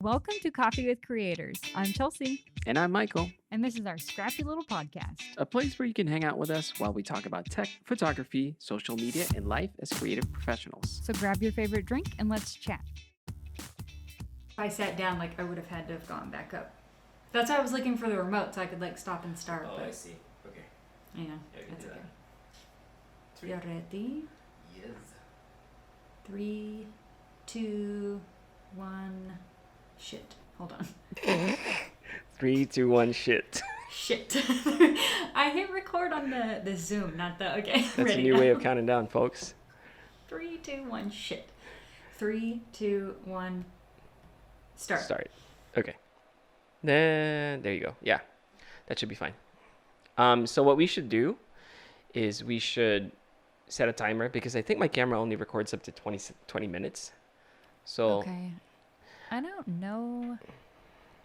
Welcome to Coffee with Creators. I'm Chelsea, And I'm Michael, and this is our scrappy little podcast. a place where you can hang out with us while we talk about tech, photography, social media, and life as creative professionals. So grab your favorite drink and let's chat. If I sat down, I would have had to have gone back up. That's why I was looking for the remote so I could stop and start. I see. Okay. Yeah, that's okay. You ready? Yes. 3, 2, 1. Shit. Hold on. 3, 2, 1, shit. Shit. I hit record on the Zoom, not the... Okay, That's ready a new now. way of counting down, folks. 3, 2, 1, shit. 3, 2, 1, start. Okay. Then, there you go. Yeah, that should be fine. So what we should do is we should set a timer because I think my camera only records up to 20 minutes. So Okay. I don't know.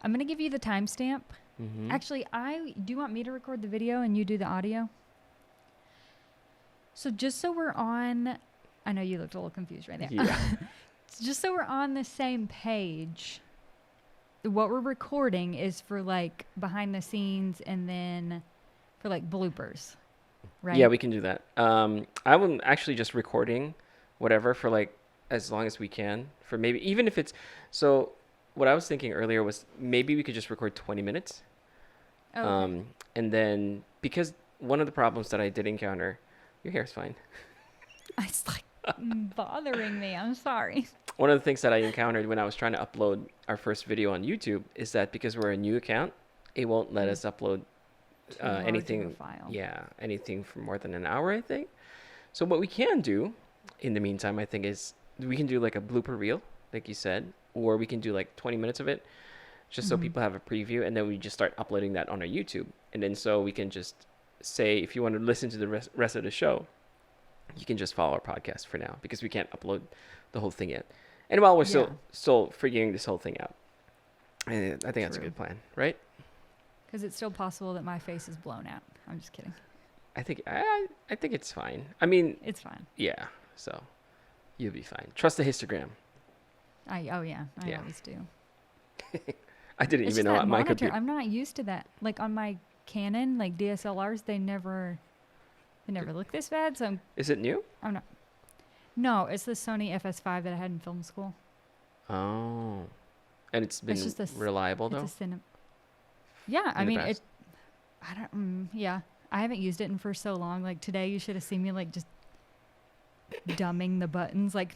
I'm going to give you the timestamp. mhm. Actually, do you want me to record the video and you do the audio? So just so we're on, I know you looked a little confused right there. Yeah. Just so we're on the same page, what we're recording is for behind the scenes and then for bloopers, right? Yeah, we can do that. I'm actually just recording whatever for as long as we can for maybe even if it's so what I was thinking earlier was maybe we could just record 20 minutes. Oh, okay. And then because one of the problems that I did encounter, your hair's fine. It's bothering me. I'm sorry. One of the things that I encountered when I was trying to upload our first video on YouTube is that because we're a new account, it won't let us upload Too large of a anything. file. Yeah, anything for more than an hour, I think. So what we can do in the meantime, I think, is we can do a blooper reel, like you said, or we can do 20 minutes of it, just so people have a preview, and then we just start uploading that on our YouTube, and then so we can just say if you want to listen to the rest of the show, you can just follow our podcast for now because we can't upload the whole thing yet. And while we're still figuring this whole thing out, and I think that's a True. good plan, right? Because it's still possible that my face is blown out. I'm just kidding. I think it's fine. I mean, It's fine. yeah. So you'll be fine. Trust the histogram. I Yeah. always do. I didn't It's even just know that what mine could monitor. be. I'm not used to that. On my Canon, DSLRs, they never look this bad. So Is it new? I'm not. No, it's the Sony FS5 that I had in film school. Oh, and it's been just reliable though. It's a cinema. Yeah, I In the mean past? I don't. Yeah, I haven't used it in for so long. Today, you should have seen me just dumbing the buttons. What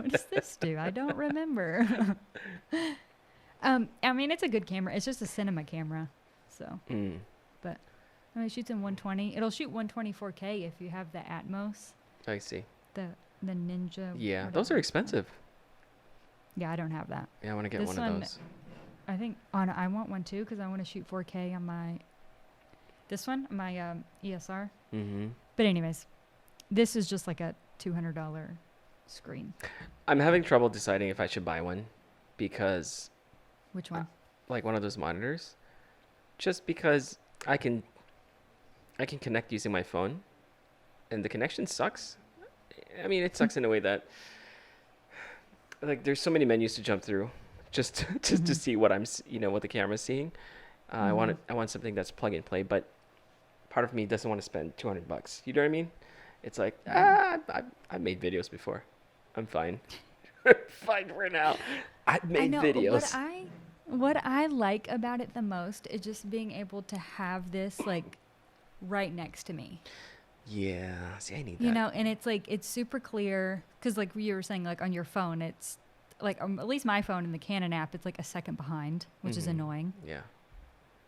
does this do? I don't remember. I mean, it's a good camera. It's just a cinema camera, so. But I mean, it shoots in 120. It'll shoot 124K if you have the Atmos, I see. the Ninja. Yeah, whatever those are it's called. expensive. Yeah, I don't have that. Yeah, I want to get This one of one- those. I think I want one too because I want to shoot 4K on my ESR. Mm-hmm. But anyways, this is just a $200 screen. I'm having trouble deciding if I should buy one because Which one? one of those monitors, just because I can connect using my phone, and the connection sucks. I mean, it sucks in a way that there's so many menus to jump through just to see what what the camera's seeing. I want something that's plug and play, but part of me doesn't want to spend $200. You know what I mean? It's I've made videos before. I'm fine. I'm fine for now. I've made videos. What I like about it the most is just being able to have this right next to me. Yeah, see, I need that. You know, and it's super clear because you were saying on your phone, it's at least my phone in the Canon app, it's a second behind, which is annoying. Yeah.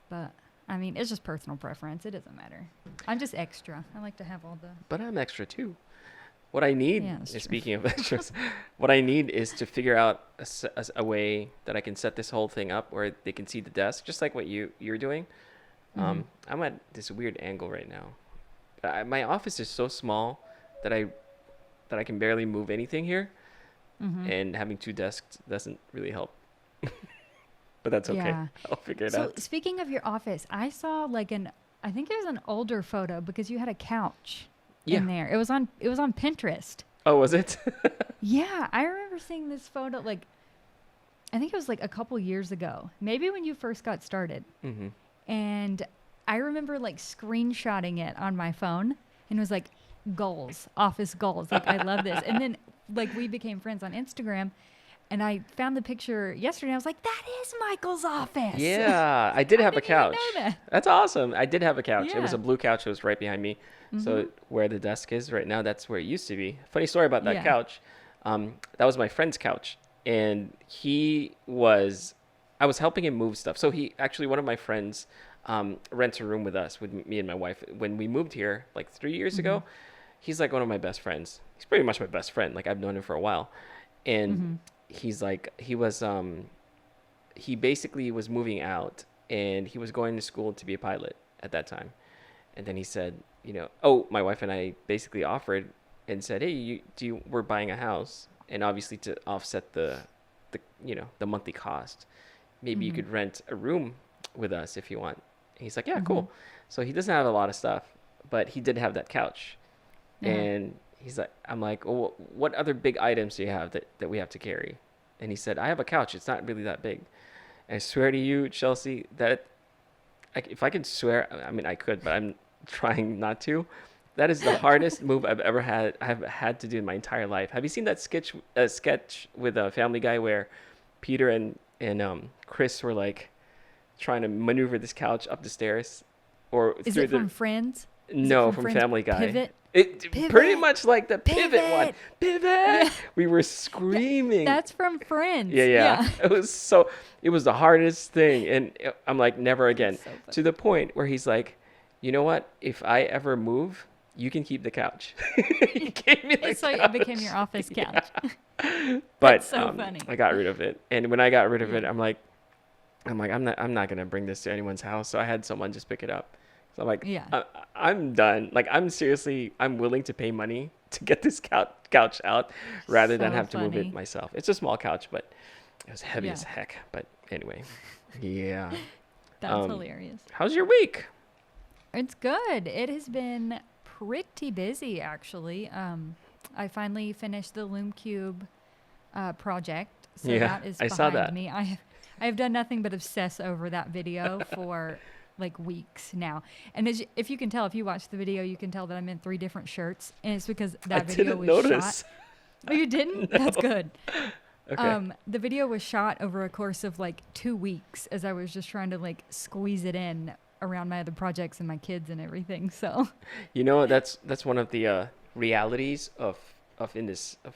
But I mean, it's just personal preference. It doesn't matter. I'm just extra. I like to have all the. But I'm extra too. What I need, Yeah, that's true. speaking of extras, what I need is to figure out a way that I can set this whole thing up where they can see the desk, just like what you're doing. I'm at this weird angle right now. My office is so small that I can barely move anything here, and having two desks doesn't really help. But that's okay. Yeah. I'll figure it So out. speaking of your office, I saw I think it was an older photo because you had a couch in there. It was on Pinterest. Oh, was it? Yeah, I remember seeing this photo I think it was like a couple years ago, maybe when you first got started. Mm-hmm. And I remember like screenshotting it on my phone and it was like goals, office goals. Like, I love this. And then like we became friends on Instagram and I found the picture yesterday. I was like, that is Michael's office. Yeah, I did I have a didn't even couch. know that. That's awesome. I did have a couch. It was Yeah. a blue couch. It was right behind me. So Mhm. where the desk is right now, that's where it used to be. Funny story about that Yeah. couch. That was my friend's couch, and I was helping him move stuff. So he actually, one of my friends, rents a room with us, with me and my wife. When we moved here, like 3 years ago, he's like one of my best friends. He's pretty much my best friend. Like, I've known him for a while, and he's like, he basically was moving out, and he was going to school to be a pilot at that time. And then he said, my wife and I basically offered and said, hey, we're buying a house, and obviously to offset the monthly cost, maybe you could rent a room with us if you want. And he's like, yeah, cool. So he doesn't have a lot of stuff, but he did have that couch. And I'm like, oh, what other big items do you have that we have to carry? And he said, I have a couch. It's not really that big. And I swear to you, Chelsea, that if I could swear, I mean, I could, but I'm trying not to. That is the hardest move I've had to do in my entire life. Have you seen that sketch with a Family Guy where Peter and Chris were like trying to maneuver this couch up the stairs, or Is through it from Friends? No, from Friends? Family Guy. Pivot? Pretty Pivot. much like the pivot one. Pivot. Yeah. We were screaming. That's from Friends. Yeah. It was the hardest thing, and I'm like, never again. So funny. To the point where he's like, you know what? If I ever move, you can keep the couch. He gave me the It's like couch. it became your office couch. But so funny. I got rid of it, and when I got rid of it, I'm like, I'm not gonna bring this to anyone's house. So I had someone just pick it up. So I'm like, Yeah. I'm done. Like, I'm willing to pay money to get this couch out rather than So have to move funny. it myself. It's a small couch, but it was heavy Yeah. as heck. But anyway, yeah. That's hilarious. How's your week? It's good. It has been pretty busy, actually. I finally finished the Loom Cube project, so Yeah, that is I behind saw that. me. I have done nothing but obsess over that video for like weeks now. And if you can tell, if you watch the video, you can tell that I'm in 3 different shirts, and it's because that I video didn't was notice. shot. Oh, you didn't? That's good. Okay. The video was shot over a course of like 2 weeks as I was just trying to like squeeze it in around my other projects and my kids and everything. So That's one of the realities of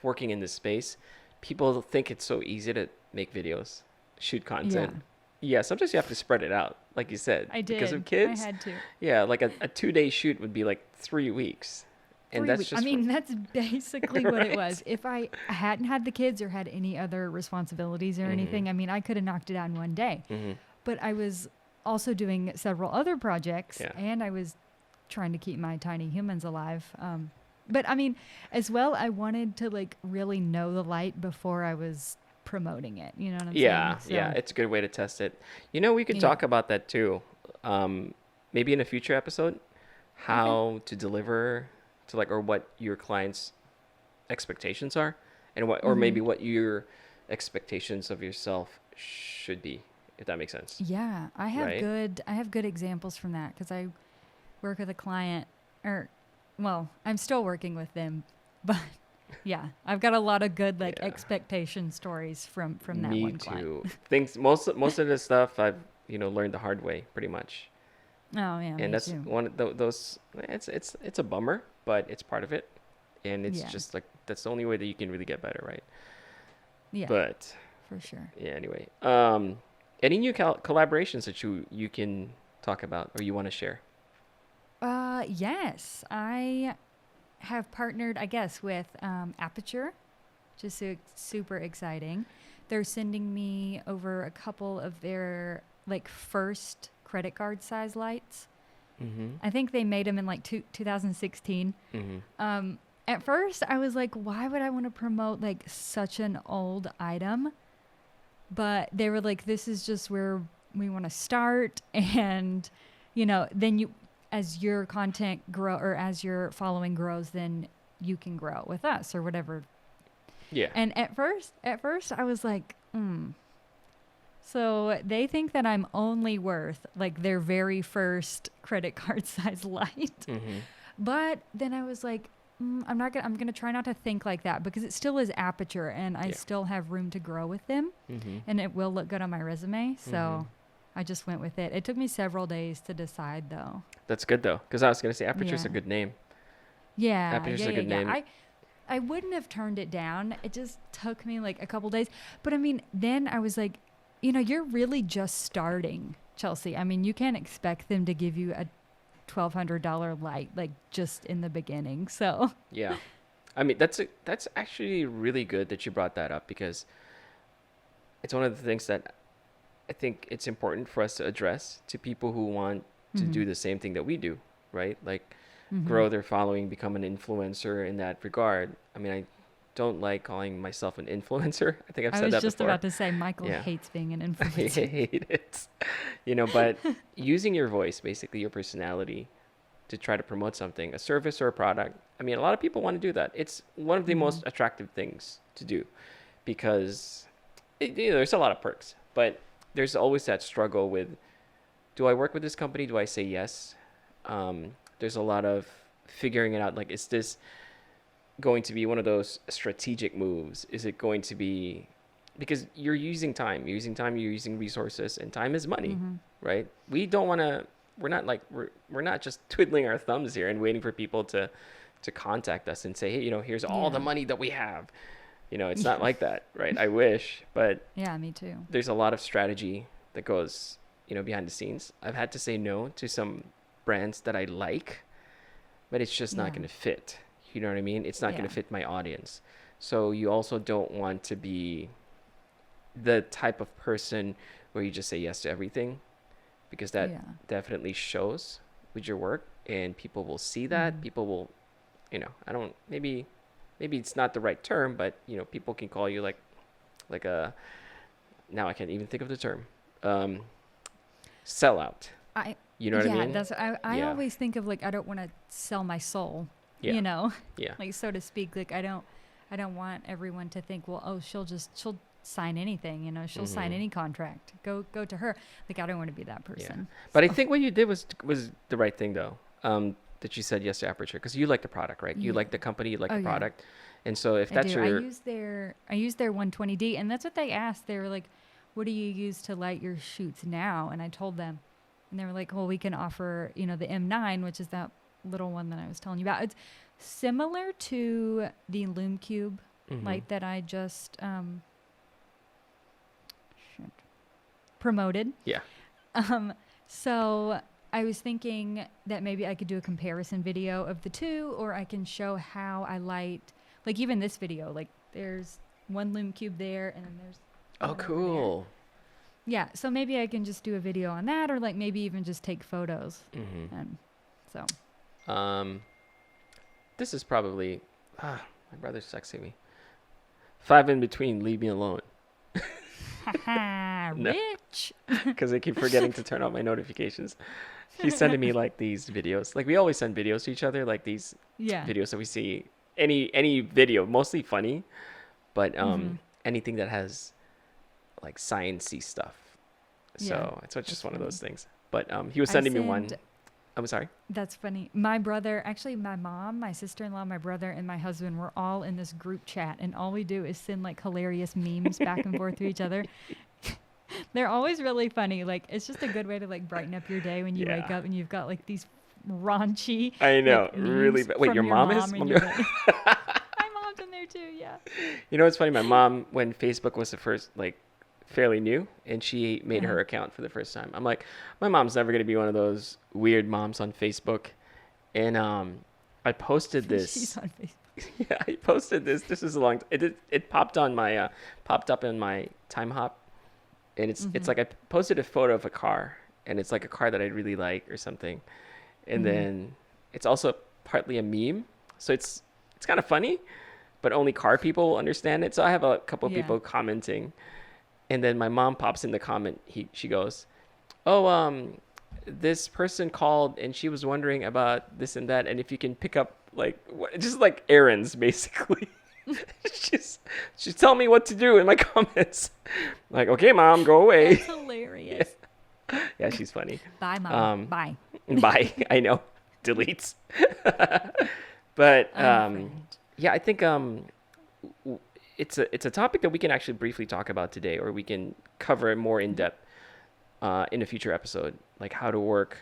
working in this space. People think it's so easy to make videos, shoot content. Yeah, sometimes you have to spread it out, like you said. I did. Because of kids. I had to. Yeah, like a 2-day shoot would be like 3 weeks. And 3 that's weeks. just I mean, that's basically what Right. it was. If I hadn't had the kids or had any other responsibilities or anything, I mean, I could have knocked it out in one day. But I was also doing several other projects, Yeah. and I was trying to keep my tiny humans alive. But I mean, as well, I wanted to like really know the light before I was promoting it. You know what I'm Yeah, saying? yeah, it's a good way to test it. We could Yeah. talk about that too. Maybe in a future episode, how to deliver to or what your clients' expectations are, and or maybe what your expectations of yourself should be, if that makes sense. Yeah, I have Right? good examples from that because I work with a client, I'm still working with them, but yeah, I've got a lot of good Yeah. expectation stories from that Me one client. too. Things most of the stuff I've learned the hard way, pretty much. Oh yeah, me And that's too. one of those. It's a bummer, but it's part of it, and it's Yeah. just like that's the only way that you can really get better, right? Yeah, But for sure. yeah, anyway, any new collaborations that you can talk about or you want to share? Yes, I have partnered, I guess, with Aperture, which is super exciting. They're sending me over a couple of their like first credit card size lights. Mm-hmm. I think they made them in like 2016. Mm-hmm. At first, I was like, why would I want to promote like such an old item? But they were like, this is just where we want to start. And, then as your content grow or as your following grows, then you can grow with us or whatever. Yeah. And at first I was like, So they think that I'm only worth like their very first credit card size light. Mm-hmm. But then I was like, I'm gonna try not to think like that because it still is aperture and I Yeah. still have room to grow with them Mm-hmm. and it will look good on my resume. So Mm-hmm. I just went with it. It took me several days to decide though. That's good though, because I was gonna say Aperture's a Yeah. good name. Yeah, Aperture's yeah, a yeah, good yeah. name. I wouldn't have turned it down. It just took me like a couple days. But I mean, then I was like, you're really just starting, Chelsea. I mean, you can't expect them to give you a $1,200 light like just in the beginning. So, Yeah, I mean that's actually really good that you brought that up because it's one of the things that I think it's important for us to address to people who want to mm-hmm. do the same thing that we do, right? Like Mm-hmm. grow their following, become an influencer in that regard. I mean, I don't like calling myself an influencer. I think I've I said was that just before. about to say Michael Yeah. hates being an I influencer. hate it. But using your voice, basically your personality, to try to promote something, a service or a product. I mean, a lot of people want to do that. It's one of the Mm-hmm. most attractive things to do because there's a lot of perks, but there's always that struggle with, do I work with this company? Do I say yes? There's a lot of figuring it out. Like, is this going to be one of those strategic moves? Is it going to be, because you're using time, you're using resources, and time is money, Mm-hmm. right? We don't want to, we're not just twiddling our thumbs here and waiting for people to contact us and say, hey, here's all the Yeah. money that we have. It's not like that, right? I wish, but Yeah, me too. there's a lot of strategy that goes, behind the scenes. I've had to say no to some brands that I like, but it's just not Yeah. going to fit. You know what I mean? It's not going Yeah. to fit my audience. So you also don't want to be the type of person where you just say yes to everything, because that Yeah. definitely shows with your work and people will see that. Mhm. People will, I don't, maybe it's not the right term, but people can call you like a, now I can't even think of the term, sellout. I You know what I yeah, mean? that's I Yeah. always think of like I don't want to sell my soul, Yeah. Yeah. like so to speak. Like I don't want everyone to think, well, oh, she'll sign anything, she'll sign Mhm. any contract. Go to her. Like I don't want to be that person. But I So, think what you did was the right thing though. That you said yes to Aperture because you like the product, right? You Yeah. like the company, you like Oh, the yeah. product, and so if I that's do. your, I use their 120D, and that's what they asked. They were like, "What do you use to light your shoots now?" And I told them, and they were like, "Well, we can offer, the M9, which is that little one that I was telling you about. It's similar to the Lume Cube Mhm. light that I just shit, promoted." Yeah. So I was thinking that maybe I could do a comparison video of the two, or I can show how I light, like even this video, like there's one Lume Cube there, and then there's Oh, one over there. cool. Yeah, so maybe I can just do a video on that, or like maybe even just take photos. Mm-hmm. And so, This is probably, my brother's texting me. 5 in between, leave me alone. haha, No. rich. Because I keep forgetting to turn on my notifications. He's sending me like these videos. Like we always send videos to each other, like these Yeah. videos that we see. Any video, mostly funny, but Mhm. anything that has like sciencey stuff. So Yeah, it's just that's one of funny. those things. But he was I sending me one. send- I'm sorry. That's funny. My brother, actually, my mom, my sister-in-law, my brother, and my husband were all in this group chat, and all we do is send like hilarious memes back and forth to each other. They're always really funny. Like it's just a good way to like brighten up your day when you wake Yeah. up and you've got like these raunchy. I know, like, really memes bad. Wait, from your mom is? and Mom- you're like- my mom's in there too. Yeah. It's funny. My mom, when Facebook was the first, like, fairly new, and she made her Uh-huh. account for the first time. I'm like, my mom's never gonna be one of those weird moms on Facebook. And I posted She's this. on Facebook. Yeah, I posted this. This is a long. It popped on my popped up in my time hop, and it's Mhm. like I posted a photo of a car, and it's like a car that I really like or something, and Mhm. then it's also partly a meme, so it's kind of funny, but only car people will understand it. So I have a couple of Yeah. people commenting, and then my mom pops in the comment. She goes, "Oh, this person called and she was wondering about this and that, and if you can pick up like just like errands basically." she's telling me what to do in my comments. Like, okay, mom, go away. That's hilarious. Yeah, she's funny. Bye, Mom. Um, Bye. Bye. I know. Deletes. But Unfriend. yeah, I think it's a topic that we can actually briefly talk about today, or we can cover it more in depth in a future episode, like how to work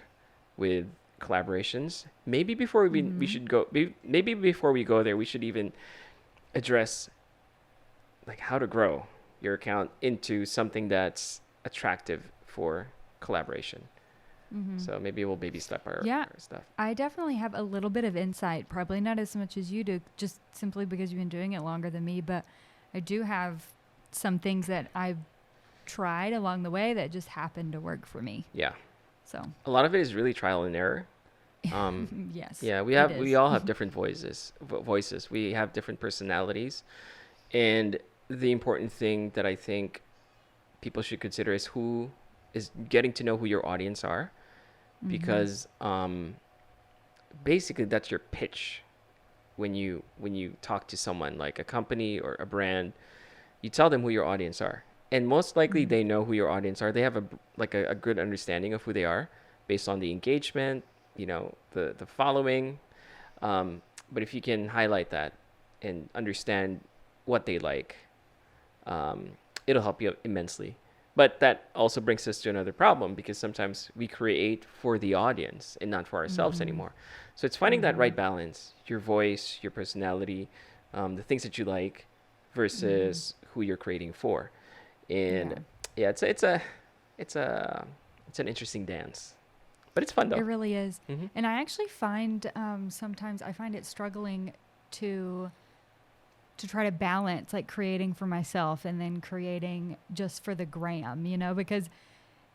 with collaborations. Maybe before we should go. Maybe before we go there, we should even address like how to grow your account into something that's attractive for collaboration. So maybe we'll baby step our stuff. I definitely have a little bit of insight, probably not as much as you do, just simply because you've been doing it longer than me, but I do have some things that I've tried along the way that just happened to work for me. Yeah. So A lot of it is really trial and error. yes. Yeah, we all have different voices. We have different personalities. And the important thing that I think people should consider is getting to know who your audience are, because basically that's your pitch when you talk to someone like a company or a brand. You tell them who your audience are, and most likely they know who your audience are. They have a good understanding of who they are based on the engagement, the following. But if you can highlight that and understand what they like, it'll help you immensely. But that also brings us to another problem, because sometimes we create for the audience and not for ourselves anymore. So it's finding that right balance, your voice, your personality, the things that you like versus who you're creating for. And it's an interesting dance, but it's fun though. It really is. And I actually find sometimes I find it struggling to try to balance like creating for myself and then creating just for the gram, because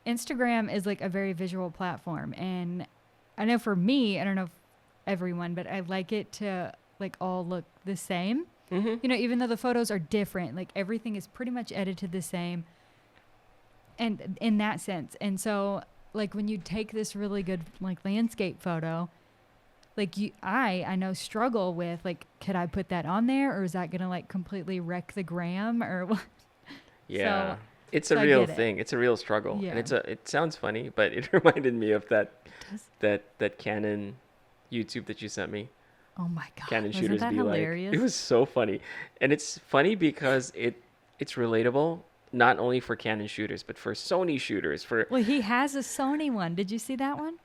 Instagram is like a very visual platform. And I know for me, I don't know if everyone, but I like it to like all look the same. Even though the photos are different, like everything is pretty much edited the same. And in that sense. And so like when you take this really good like landscape photo, like I know struggle with like, could I put that on there, or is that going to like completely wreck the gram or what? Yeah. So, it's a real thing. It's a real struggle. Yeah. And it sounds funny, but it reminded me of that Canon YouTube that you sent me. Oh my God. Canon Wasn't shooters that be hilarious? like, it was so funny. And it's funny because it's relatable, not only for Canon shooters, but for Sony shooters. Well, he has a Sony one. Did you see that one?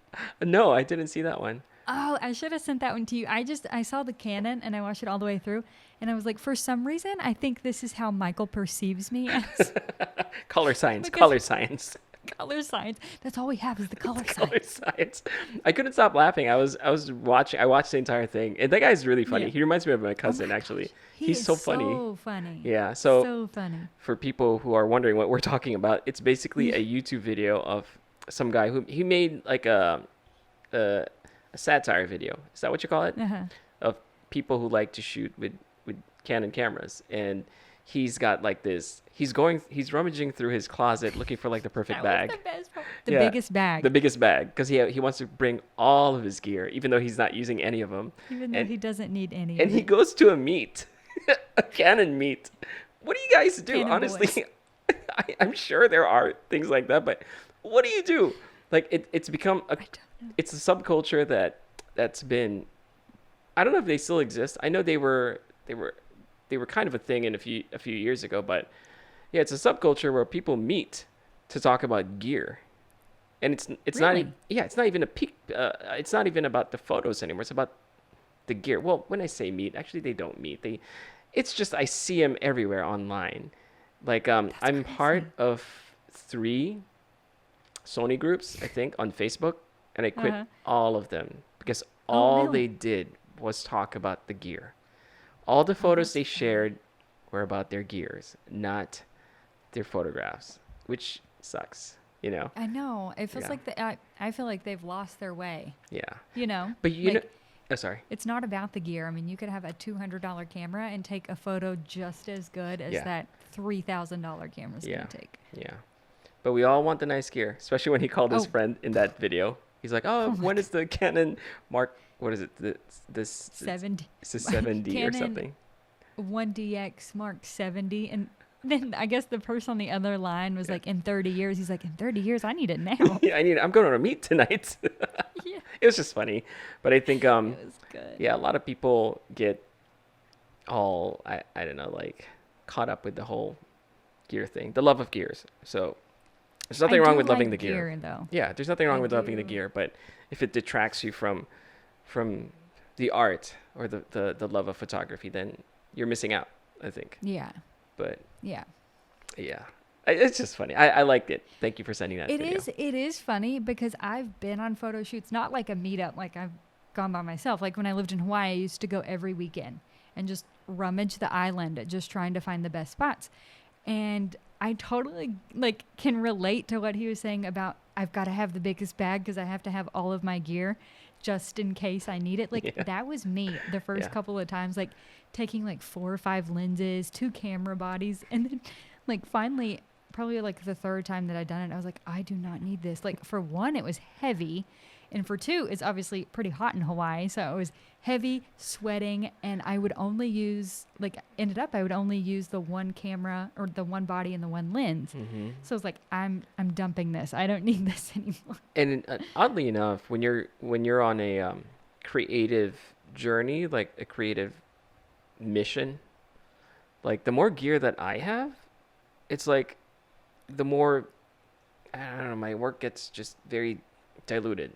No, I didn't see that one. Oh, I should have sent that one to you. I saw the Canon and I watched it all the way through, and I was like, for some reason, I think this is how Michael perceives me as Color science. Color science. That's all we have is the color Color science. science. I couldn't stop laughing. I watched the entire thing, and that guy's really funny. Yeah. He reminds me of my cousin, actually. He's so funny. So funny. Yeah. So funny. For people who are wondering what we're talking about, it's basically a YouTube video of some guy who he made like a satire video. Is that what you call it? Of people who like to shoot with Canon cameras. And he's got like this, he's rummaging through his closet looking for like the perfect bag. Was the best part. Biggest bag. The biggest bag. Because he wants to bring all of his gear, even though he's not using any of them. Even though he doesn't need any And of he it. goes to a meet, a Canon meet. What do you guys do? Canon Honestly, I'm sure there are things like that, but what do you do? Like it's become it's a subculture that's been, I don't know if they still exist. I know they were kind of a thing in a few years ago, but yeah, it's a subculture where people meet to talk about gear. And it's Really? it's not even a peak, it's not even about the photos anymore. It's about the gear. Well, when I say meet, actually they don't meet. It's just I see them everywhere online. Like I'm crazy. part of 3 Sony groups, I think, on Facebook, and I quit all of them because all really? they did was talk about the gear. All the photos they shared were about their gears, not their photographs, which sucks, I know. It feels Yeah. like I feel like they've lost their way. Yeah. But oh, sorry. It's not about the gear. I mean, you could have a $200 camera and take a photo just as good as Yeah. that $3,000 camera's Yeah. going to take. Yeah. But we all want the nice gear, especially when he called his friend in that video. He's like, when is the Canon Mark, what is it? This 70. it's a 7D or Canon- something. 1DX Mark 70. And then I guess the person on the other line was like, in 30 years. He's like, in 30 years, I need it now. Yeah, I'm going on a meet tonight. Yeah. It was just funny. But I think, It was good. yeah, a lot of people get all, I don't know, like caught up with the whole gear thing, the love of gears. So there's nothing I wrong do with loving like the gear. though. Yeah, there's nothing wrong I with loving the do. gear, but if it detracts you from the art or the love of photography, then you're missing out, I think. Yeah. But Yeah. yeah, it's just funny. I liked it. Thank you for sending that It video. It is funny because I've been on photo shoots, not like a meetup, like I've gone by myself. Like when I lived in Hawaii, I used to go every weekend and just rummage the island, just trying to find the best spots. And I totally like can relate to what he was saying about I've got to have the biggest bag because I have to have all of my gear just in case I need it. Like Yeah. that was me the first Yeah. couple of times, like taking like 4 or 5 lenses, 2 camera bodies, and then like finally probably like the third time that I'd done it, I was like, I do not need this. Like for one, it was heavy. And for two, it's obviously pretty hot in Hawaii. So it was heavy, sweating, and I would only use, like, ended up, I would only use the one camera or the one body and the one lens. Mm-hmm. So it's like, I'm dumping this. I don't need this anymore. And oddly enough, when you're on a creative journey, like a creative mission, like the more gear that I have, it's like the more, I don't know, my work gets just very diluted,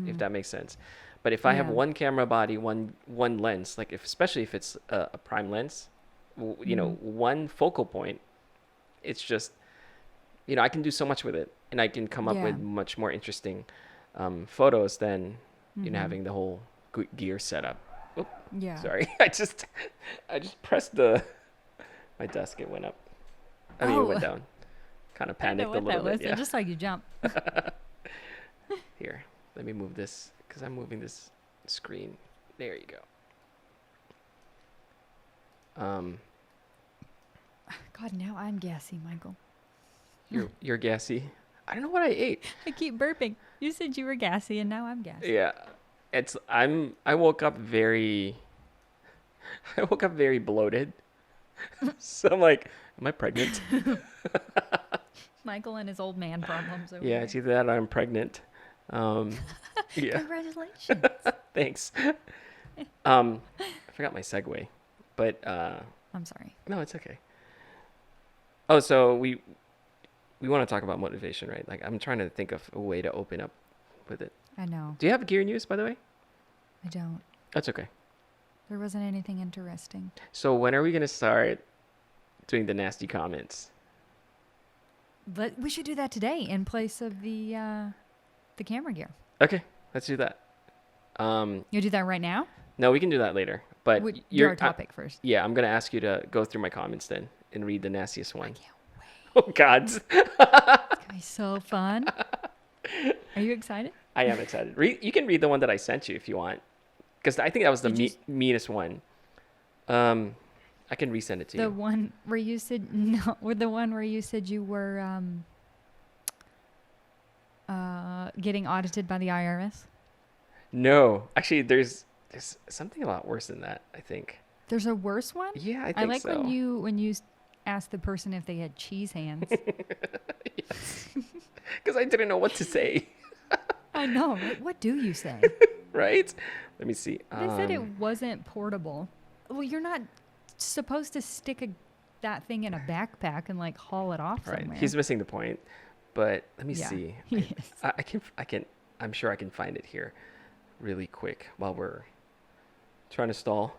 if that makes sense. But if I have Yeah. one camera body, one lens, like especially if it's a prime lens, you know, one focal point, it's just, you know, I can do so much with it, and I can come up Yeah. with much more interesting photos than you know Mhm. having the whole gear setup. Oh, Yeah. sorry, I just pressed my desk. It went up. I mean, it went Oh. down. Kind of I don't know panicked a what little that was. bit. I Yeah. just saw you jump. Here, let me move this because I'm moving this screen. There you go. God, now I'm gassy, Michael. You're gassy. I don't know what I ate. I keep burping. You said you were gassy, and now I'm gassy. Yeah, I woke up very bloated. So I'm like, am I pregnant? Michael and his old man problems over Yeah, there. it's either that or I'm pregnant. Yeah, Congratulations. thanks. I forgot my segue, but I'm sorry. no, it's okay. Oh, so we want to talk about motivation, right? Like I'm trying to think of a way to open up with it. I know. Do you have gear news, by the way? I don't. That's okay. There wasn't anything interesting. So when are we gonna start doing the nasty comments? But we should do that today in place of the camera gear. Okay, let's do that. You do that right now? No, we can do that later. But Do you're our topic first. yeah, I'm gonna ask you to go through my comments then and read the nastiest one. Can't wait. Oh God, It's gonna be so fun. Are you excited? I am excited. You can read the one that I sent you if you want, because I think that was the Did you meanest one. I can resend it to The you. one where you said no, or the one where you said you were getting audited by the IRS. No, actually, there's something a lot worse than that. I think. There's a worse one. Yeah, I think I like so. when you asked the person if they had cheese hands. Because I didn't know what to say. I know. Right? What do you say? Right? Let me see. They said it wasn't portable. Well, you're not supposed to stick that thing in a backpack and like haul it off Right. somewhere. He's missing the point. But let me Yeah, see. he is. I can. I'm sure I can find it here, really quick while we're trying to stall.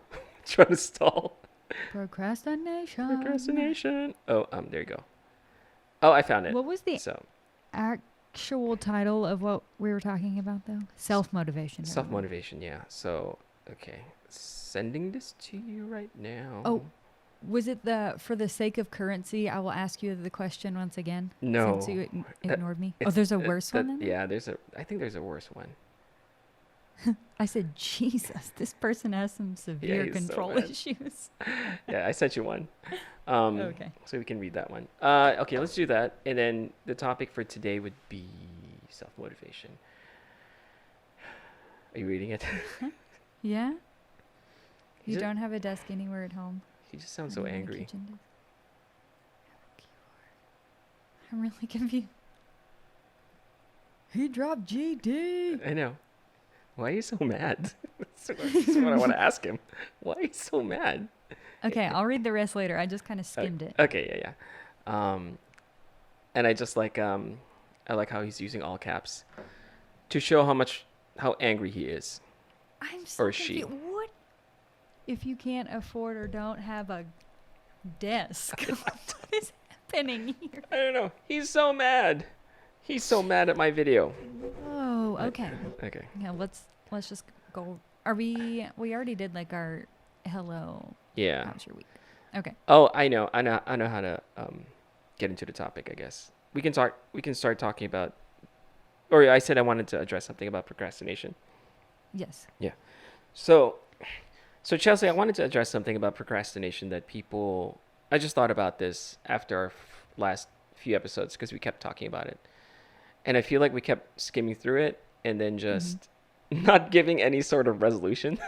Procrastination. Oh, there you go. Oh, I found it. What was the So actual title of what we were talking about, though? Self-motivation. self-motivation. Yeah. So okay, sending this to you right now. Oh, was it for the sake of currency, I will ask you the question once again? No. Since you ignored me. Oh, It's- there's a worse one then? Yeah, I think there's a worse one. I said, Jesus, this person has some severe he's so control bad. issues. Yeah, I sent you one. Okay. So we can read that one. Okay, let's do that. And then the topic for today would be self-motivation. Are you reading it? Yeah? You don't have a desk anywhere at home? He just sounds Not so even a angry. kitchen desk? I'm really confused. He dropped GD. I know. Why are you so mad? That's what I want to ask him. Why are you so mad? Okay, I'll read the rest later. I just kind of skimmed it. Okay, yeah. And I just like I like how he's using all caps to show how angry he is. I'm so Or she. confused. What if you can't afford or don't have a desk? What is happening here? I don't know. He's so mad. He's so mad at my video. Oh, okay. Okay. Yeah, let's just go. Are we already did like our hello. Yeah. How's your week? Okay. Oh, I know how to get into the topic, I guess. We can start talking about, or I said I wanted to address something about procrastination. Yes. Yeah. So Chelsea, I wanted to address something about procrastination that I just thought about this after our last few episodes because we kept talking about it. And I feel like we kept skimming through it and then just not giving any sort of resolution,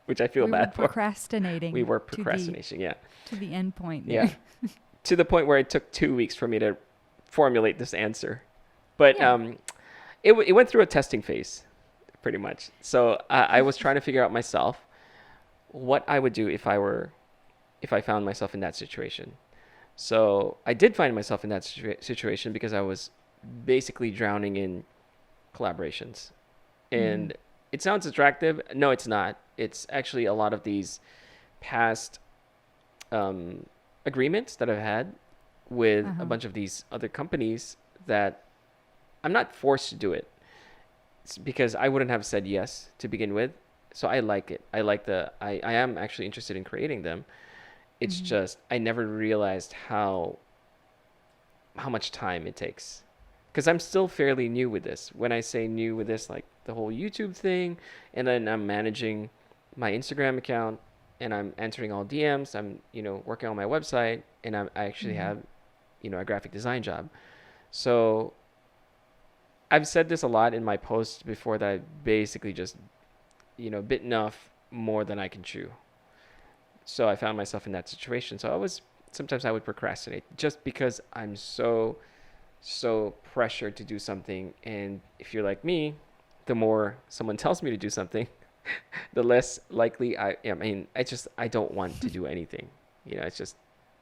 which I feel bad for. Procrastinating. We were procrastinating, yeah. To the end point there. Yeah. To the point where it took 2 weeks for me to formulate this answer. But it went through a testing phase, pretty much. So I was trying to figure out myself what I would do if I found myself in that situation. So I did find myself in that situation because I was basically drowning in collaborations. And it sounds attractive. No, it's not. It's actually a lot of these past agreements that I've had with a bunch of these other companies that I'm not forced to do it. It's because I wouldn't have said yes to begin with. So I like it. I am actually interested in creating them. It's just I never realized how much time it takes. Because I'm still fairly new with this. When I say new with this, like the whole YouTube thing, and then I'm managing my Instagram account, and I'm answering all DMs. I'm working on my website, and I actually have a graphic design job. So I've said this a lot in my posts before that I basically just bitten off more than I can chew. So I found myself in that situation. So sometimes I would procrastinate just because I'm so pressured to do something. And if you're like me, the more someone tells me to do something, the less likely I am. I mean, I don't want to do anything. It's just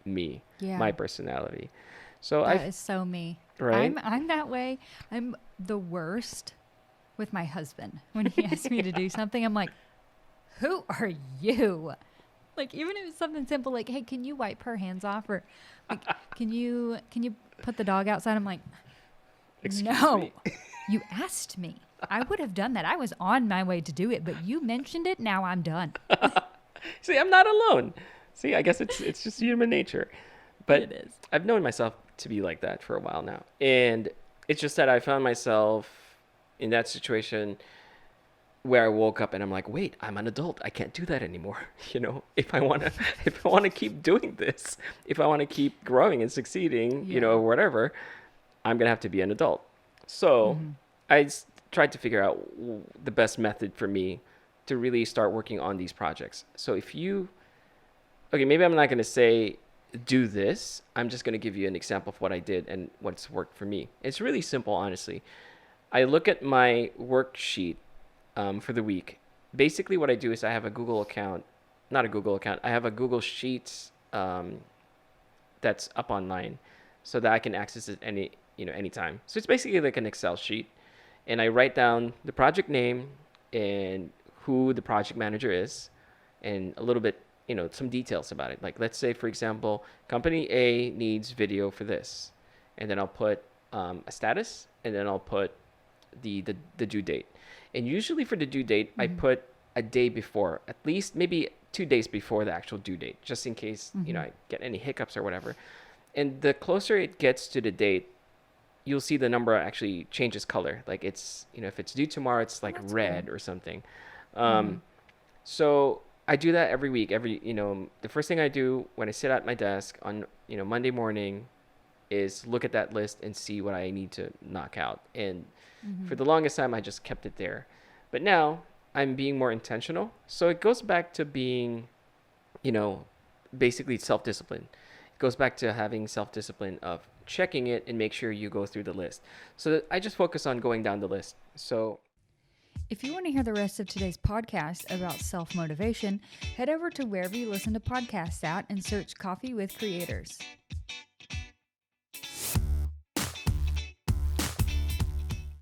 me, my personality. So that is so me. Right? I'm that way. I'm the worst with my husband. When he asks me to do something, I'm like, who are you? Like, even if it's something simple, like, hey, can you wipe her hands off? Or like, can you put the dog outside? I'm like, Excuse no, me. You asked me. I would have done that. I was on my way to do it, but you mentioned it. Now I'm done. See, I'm not alone. See, I guess it's just human nature. But it is. I've known myself to be like that for a while now. And it's just that I found myself in that situation where I woke up and I'm like, wait, I'm an adult. I can't do that anymore. If I want to keep doing this, if I want to keep growing and succeeding, or whatever, I'm going to have to be an adult. So I tried to figure out the best method for me to really start working on these projects. So maybe I'm not going to say do this. I'm just going to give you an example of what I did and what's worked for me. It's really simple, honestly. I look at my worksheet for the week. Basically, what I do is I have a Google account, not a Google account. I have a Google Sheets that's up online, so that I can access it anytime. So it's basically like an Excel sheet, and I write down the project name and who the project manager is, and a little bit, some details about it. Like, let's say, for example, company A needs video for this, and then I'll put a status, and then I'll put the due date. And usually for the due date, I put a day before, at least maybe 2 days before the actual due date, just in case, I get any hiccups or whatever. And the closer it gets to the date, you'll see the number actually changes color. Like it's, if it's due tomorrow, it's like red or something. So I do that every week. The first thing I do when I sit at my desk on, Monday morning is look at that list and see what I need to knock out. And for the longest time, I just kept it there. But now I'm being more intentional. So it goes back to being, you know, basically self-discipline. It goes back to having self-discipline of checking it and make sure you go through the list. So I just focus on going down the list. So If you want to hear the rest of today's podcast about self-motivation, head over to wherever you listen to podcasts at and search Coffee with Creators.